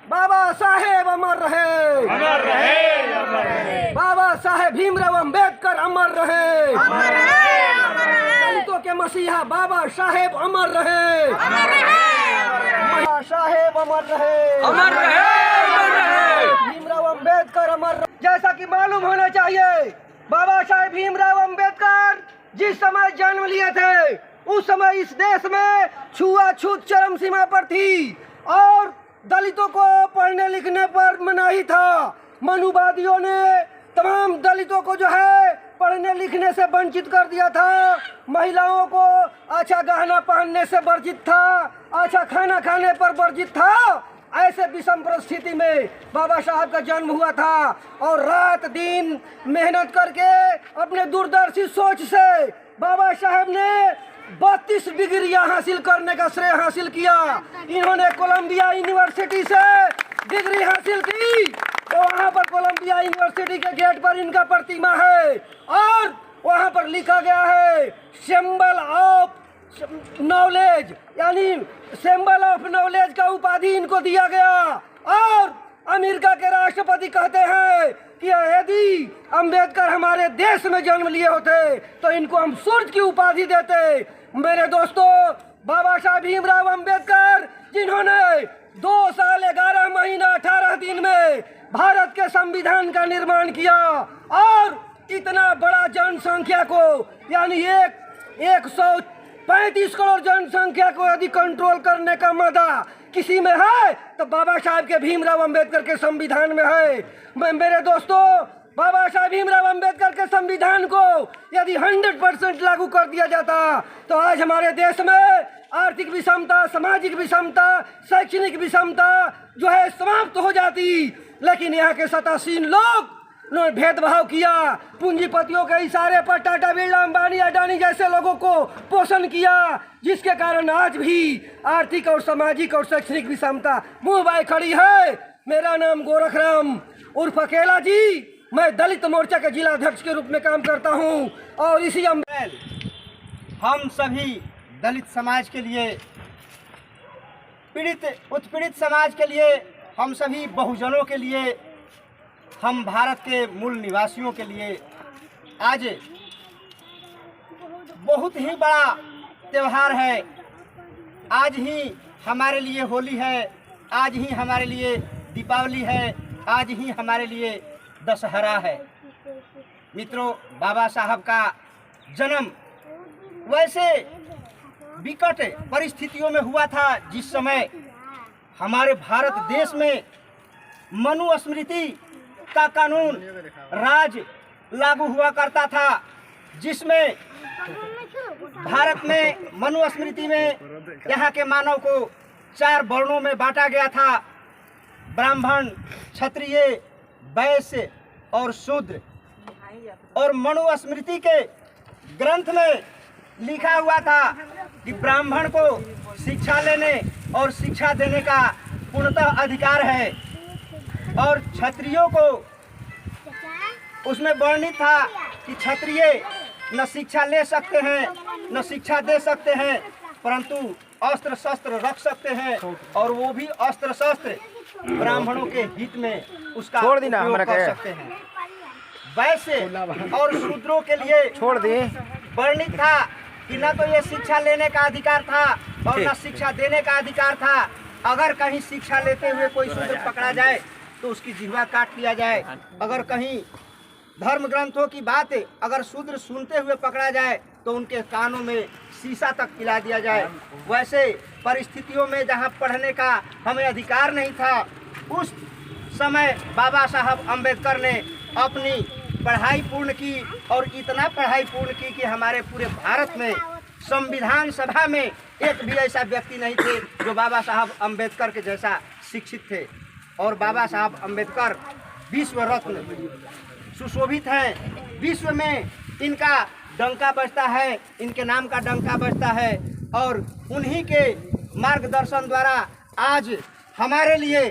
बाबा साहेब अमर रहे, अमर रहे, अमर रहे। बाबा साहेब भीमराव अंबेडकर अमर रहे, अमर रहे, अमर रहे। दलितों के मसीहा बाबा साहेब अमर रहे, अमर रहे, अमर रहे। बाबा साहेब अमर रहे, अमर रहे, अमर रहे। भीमराव अंबेडकर अमर रहे। जैसा कि मालूम होना चाहिए, बाबा साहेब भीमराव अंबेडकर जिस समय जन्म लिए थे उस समय इस देश में छुआछूत चरम सीमा पर थी और दलितों को पढ़ने लिखने पर मनाही था। मनुवादियों ने तमाम दलितों को जो है पढ़ने लिखने से वंचित कर दिया था। महिलाओं को अच्छा गहना पहनने से वर्जित था, अच्छा खाना खाने पर वर्जित था। ऐसे विषम परिस्थिति में बाबा साहब का जन्म हुआ था और रात दिन मेहनत करके अपने दूरदर्शी सोच से बाबा साहब ने 32 डिग्रियां हासिल करने का श्रेय हासिल किया। इन्होंने कोलंबिया यूनिवर्सिटी से डिग्री हासिल की, तो वहाँ पर कोलंबिया यूनिवर्सिटी के गेट पर इनका प्रतिमा है और वहाँ पर लिखा गया है सिंबल ऑफ नॉलेज, यानी सिंबल ऑफ नॉलेज का उपाधि इनको दिया गया। और अमेरिका के राष्ट्रपति कहते हैं कि यदि अंबेडकर हमारे देश में जन्म लिए होते तो इनको हम सूर्य की उपाधि देते। मेरे दोस्तों, बाबा साहब भीमराव अंबेडकर जिन्होंने 2 साल 11 महीना 18 दिन में भारत के संविधान का निर्माण किया और इतना बड़ा जनसंख्या को, यानी 135 करोड़ जनसंख्या को यदि कंट्रोल करने का मदा किसी में है तो बाबा साहब के भीमराव अंबेडकर के संविधान में है। मेरे दोस्तों, बाबा साहब भीमराव अंबेडकर के संविधान को यदि 100% लागू कर दिया जाता तो आज हमारे देश में आर्थिक विषमता, सामाजिक विषमता, शैक्षणिक विषमता जो है समाप्त हो जाती। लेकिन यहाँ के सत्तासीन लोग ने भेदभाव किया, पूंजीपतियों के इशारे पर टाटा, बिरला, अंबानी, अडानी जैसे लोगों को पोषण किया, जिसके कारण आज भी आर्थिक और सामाजिक और शैक्षणिक विषमता मुंह बाय खड़ी है। मेरा नाम गोरखराम उर्फ अकेला जी, मैं दलित मोर्चा के जिला अध्यक्ष के रूप में काम करता हूं और इसी हम सभी दलित समाज के लिए, उत्पीड़ित समाज के लिए, हम सभी बहुजनों के लिए, हम भारत के मूल निवासियों के लिए आज बहुत ही बड़ा त्यौहार है। आज ही हमारे लिए होली है, आज ही हमारे लिए दीपावली है, आज ही हमारे लिए दशहरा है। मित्रों, बाबा साहब का जन्म वैसे विकट परिस्थितियों में हुआ था जिस समय हमारे भारत देश में मनुस्मृति का कानून राज लागू हुआ करता था, जिसमें भारत में मनुस्मृति में यहाँ के मानव को 4 वर्णों में बांटा गया था, ब्राह्मण, क्षत्रिय, वैश्य और शूद्र। और मनुस्मृति के ग्रंथ में लिखा हुआ था कि ब्राह्मण को शिक्षा लेने और शिक्षा देने का पूर्णतः अधिकार है और क्षत्रियों को उसमें वर्णित था कि क्षत्रिय न शिक्षा ले सकते हैं न शिक्षा दे सकते हैं, परंतु अस्त्र शस्त्र रख सकते हैं और वो भी अस्त्र शस्त्र ब्राह्मणों के हित में उसका उपयोग कर सकते हैं। वैसे और शूद्रों के लिए छोड़ दे वर्णित था कि न तो ये शिक्षा लेने का अधिकार था और न शिक्षा देने का अधिकार था। अगर कहीं शिक्षा लेते हुए कोई शूद्र पकड़ा जाए तो उसकी जिह्वा काट लिया जाए। अगर कहीं धर्म ग्रंथों की बात अगर शूद्र सुनते हुए पकड़ा जाए तो उनके कानों में शीशा तक पिला दिया जाए। वैसे परिस्थितियों में जहां पढ़ने का हमें अधिकार नहीं था, उस समय बाबा साहब अम्बेडकर ने अपनी पढ़ाई पूर्ण की और इतना पढ़ाई पूर्ण की कि हमारे पूरे भारत में संविधान सभा में एक भी ऐसा व्यक्ति नहीं थे जो बाबा साहब अम्बेडकर के जैसा शिक्षित थे। और बाबा साहब अम्बेडकर विश्व रत्न सुशोभित हैं। विश्व में इनका डंका बजता है, इनके नाम का डंका बजता है और उन्हीं के मार्गदर्शन द्वारा आज हमारे लिए